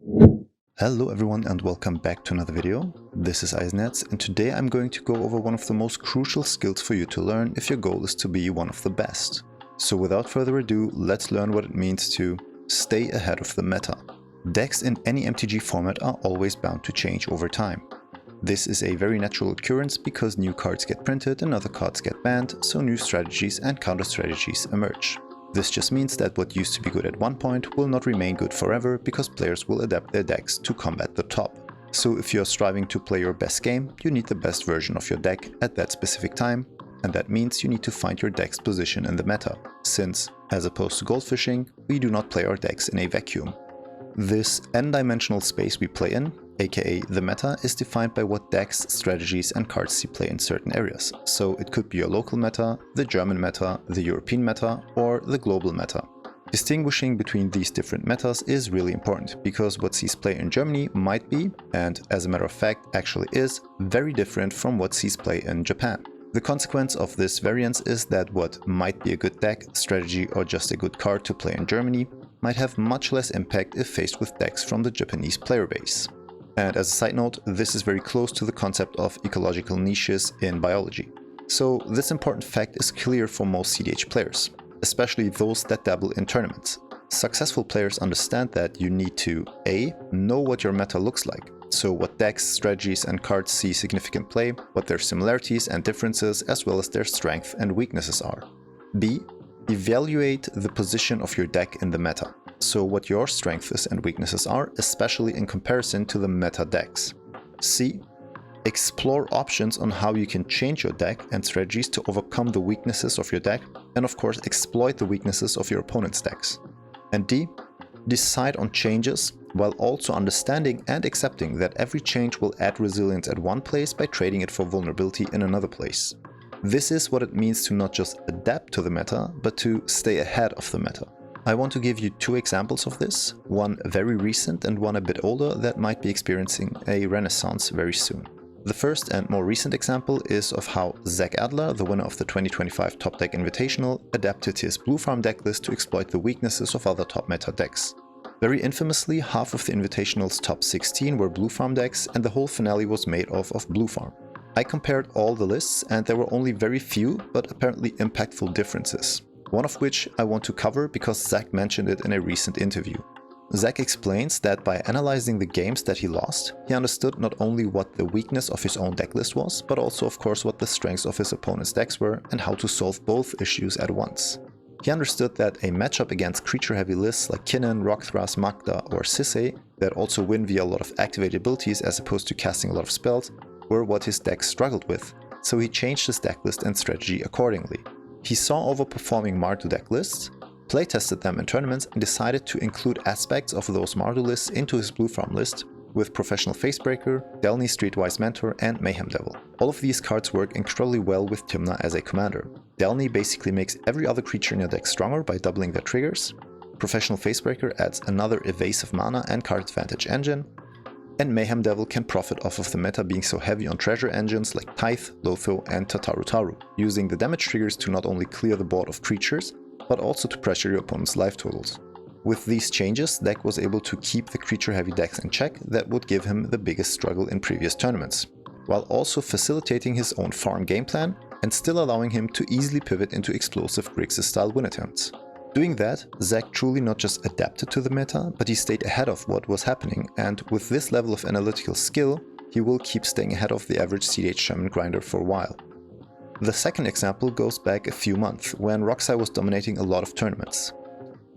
Hello everyone and welcome back to another video. This is Eisenherz and today I'm going to go over one of the most crucial skills for you to learn if your goal is to be one of the best. So without further ado, let's learn what it means to stay ahead of the meta. Decks in any MTG format are always bound to change over time. This is a very natural occurrence because new cards get printed and other cards get banned, so new strategies and counter strategies emerge. This just means that what used to be good at one point will not remain good forever because players will adapt their decks to combat the top. So if you're striving to play your best game, you need the best version of your deck at that specific time, and that means you need to find your deck's position in the meta, since, as opposed to goldfishing, we do not play our decks in a vacuum. This n-dimensional space we play in, aka the meta, is defined by what decks, strategies and cards you play in certain areas. So it could be your local meta, the German meta, the European meta or the global meta. Distinguishing between these different metas is really important because what C's play in Germany might be, and as a matter of fact actually is, very different from what C's play in Japan. The consequence of this variance is that what might be a good deck, strategy or just a good card to play in Germany might have much less impact if faced with decks from the Japanese player base. And as a side note, this is very close to the concept of ecological niches in biology. So this important fact is clear for most cEDH players, especially those that dabble in tournaments. Successful players understand that you need to A. Know what your meta looks like, so what decks, strategies and cards see significant play, what their similarities and differences as well as their strengths and weaknesses are. B. Evaluate the position of your deck in the meta, so what your strengths and weaknesses are, especially in comparison to the meta decks. C. Explore options on how you can change your deck and strategies to overcome the weaknesses of your deck, and of course exploit the weaknesses of your opponent's decks. And D. Decide on changes, while also understanding and accepting that every change will add resilience at one place by trading it for vulnerability in another place. This is what it means to not just adapt to the meta, but to stay ahead of the meta. I want to give you two examples of this, one very recent and one a bit older that might be experiencing a renaissance very soon. The first and more recent example is of how Zach Adler, the winner of the 2025 Top Deck Invitational, adapted his Blue Farm decklist to exploit the weaknesses of other top meta decks. Very infamously, half of the Invitational's top 16 were Blue Farm decks and the whole finale was made of Blue Farm. I compared all the lists and there were only very few but apparently impactful differences. One of which I want to cover because Zach mentioned it in a recent interview. Zach explains that by analyzing the games that he lost, he understood not only what the weakness of his own decklist was, but also of course what the strengths of his opponent's decks were and how to solve both issues at once. He understood that a matchup against creature-heavy lists like Kinnan, Rockthras, Magda or Sisay that also win via a lot of activated abilities as opposed to casting a lot of spells were what his deck struggled with, so he changed his decklist and strategy accordingly. He saw overperforming Mardu deck lists, playtested them in tournaments and decided to include aspects of those Mardu lists into his Blue Farm list with Professional Facebreaker, Delny Streetwise Mentor and Mayhem Devil. All of these cards work incredibly well with Tymna as a commander. Delny basically makes every other creature in your deck stronger by doubling their triggers, Professional Facebreaker adds another evasive mana and card advantage engine, and Mayhem Devil can profit off of the meta being so heavy on treasure engines like Tithe, Lotho and Tataru, using the damage triggers to not only clear the board of creatures, but also to pressure your opponent's life totals. With these changes, Deck was able to keep the creature-heavy decks in check that would give him the biggest struggle in previous tournaments, while also facilitating his own farm game plan and still allowing him to easily pivot into explosive Grixis-style win attempts. Doing that, Zach truly not just adapted to the meta, but he stayed ahead of what was happening, and with this level of analytical skill, he will keep staying ahead of the average cEDH Shaman grinder for a while. The second example goes back a few months, when RogSi was dominating a lot of tournaments.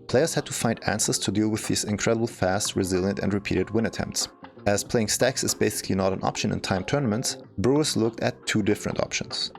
Players had to find answers to deal with these incredible fast, resilient and repeated win attempts. As playing stacks is basically not an option in timed tournaments, brewers looked at two different options.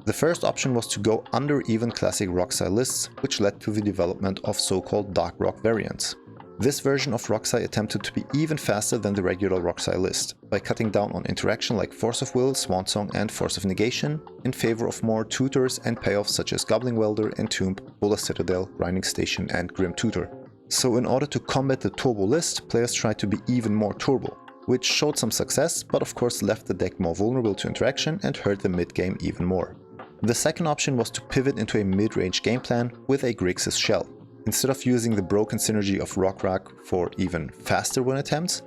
The first option was to go under even classic RogSi lists, which led to the development of so-called Dark Rock variants. This version of RogSi attempted to be even faster than the regular RogSi list, by cutting down on interaction like Force of Will, Swansong and Force of Negation, in favor of more tutors and payoffs such as Gobbling Welder, Entomb, Bola Citadel, Grinding Station and Grim Tutor. So in order to combat the turbo list, players tried to be even more turbo, which showed some success, but of course left the deck more vulnerable to interaction and hurt the mid-game even more. The second option was to pivot into a mid-range game plan with a Grixis shell. Instead of using the broken synergy of RogRag for even faster win attempts,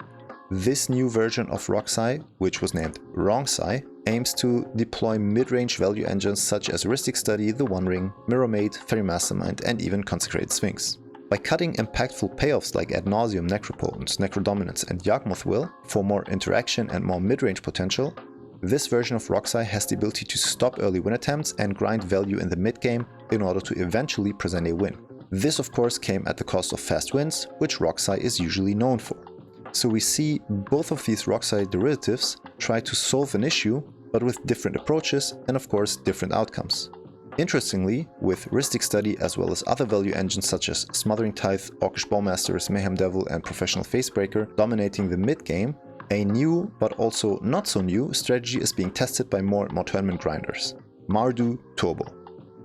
this new version of RogSi, which was named RogSi, aims to deploy mid-range value engines such as Heuristic Study, The One Ring, Mirror Mate, Fairy Mastermind, and even Consecrated Sphinx. By cutting impactful payoffs like Ad Nauseam, Necropotence, Necrodominance, and Yawgmoth Will for more interaction and more mid-range potential, this version of RogSi has the ability to stop early win attempts and grind value in the mid-game in order to eventually present a win. This of course came at the cost of fast wins, which RogSi is usually known for. So we see both of these RogSi derivatives try to solve an issue, but with different approaches and of course different outcomes. Interestingly, with Heuristic Study as well as other value engines such as Smothering Tithe, Orcish Bowmasters, Mayhem Devil and Professional Facebreaker dominating the mid-game, a new, but also not so new, strategy is being tested by more and more tournament grinders. Mardu Turbo.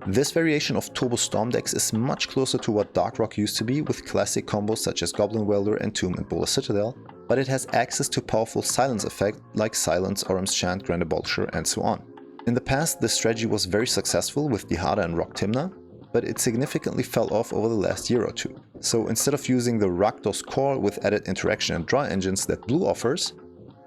This variation of Turbo Storm decks is much closer to what Dark Rock used to be with classic combos such as Goblin Welder, Entomb and Bola Citadel, but it has access to powerful silence effects like Silence, Orim's Chant, Grand Abolishur and so on. In the past, this strategy was very successful with Dihada and Rock Timna, but it significantly fell off over the last year or two. So instead of using the Rakdos core with added interaction and draw engines that Blue offers,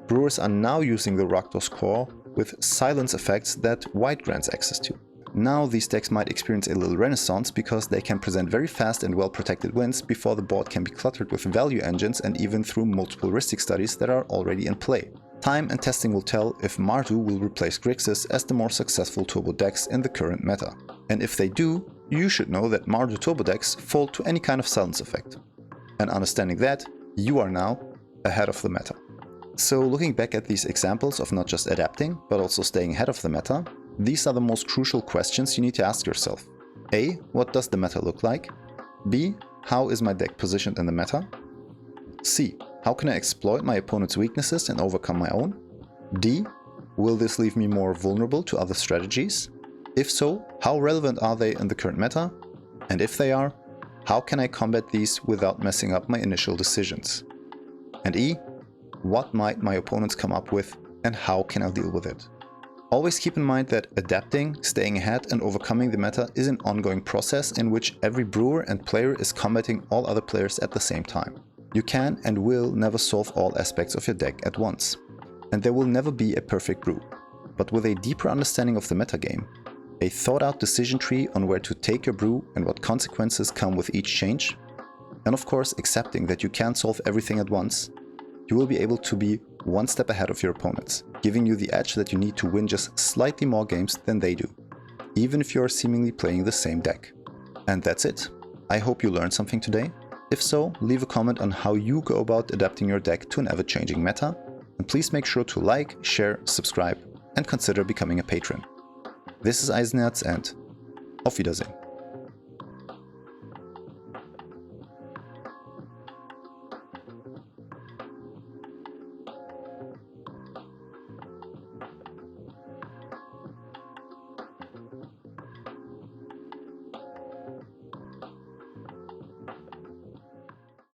brewers are now using the Rakdos core with silence effects that White grants access to. Now these decks might experience a little renaissance because they can present very fast and well protected wins before the board can be cluttered with value engines and even through multiple Heuristic Studies that are already in play. Time and testing will tell if Mardu will replace Grixis as the more successful turbo decks in the current meta. And if they do, you should know that Mardu turbo decks fold to any kind of silence effect. And understanding that, you are now ahead of the meta. So looking back at these examples of not just adapting, but also staying ahead of the meta, these are the most crucial questions you need to ask yourself. A. What does the meta look like? B. How is my deck positioned in the meta? C. How can I exploit my opponent's weaknesses and overcome my own? D. Will this leave me more vulnerable to other strategies? If so, how relevant are they in the current meta? And if they are, how can I combat these without messing up my initial decisions? And E. What might my opponents come up with and how can I deal with it? Always keep in mind that adapting, staying ahead and overcoming the meta is an ongoing process in which every brewer and player is combating all other players at the same time. You can and will never solve all aspects of your deck at once. And there will never be a perfect brew. But with a deeper understanding of the metagame, a thought-out decision tree on where to take your brew and what consequences come with each change, and of course accepting that you can't solve everything at once, you will be able to be one step ahead of your opponents, giving you the edge that you need to win just slightly more games than they do, even if you are seemingly playing the same deck. And that's it. I hope you learned something today. If so, leave a comment on how you go about adapting your deck to an ever-changing meta, and please make sure to like, share, subscribe, and consider becoming a patron. This is Eisenherz and auf Wiedersehen.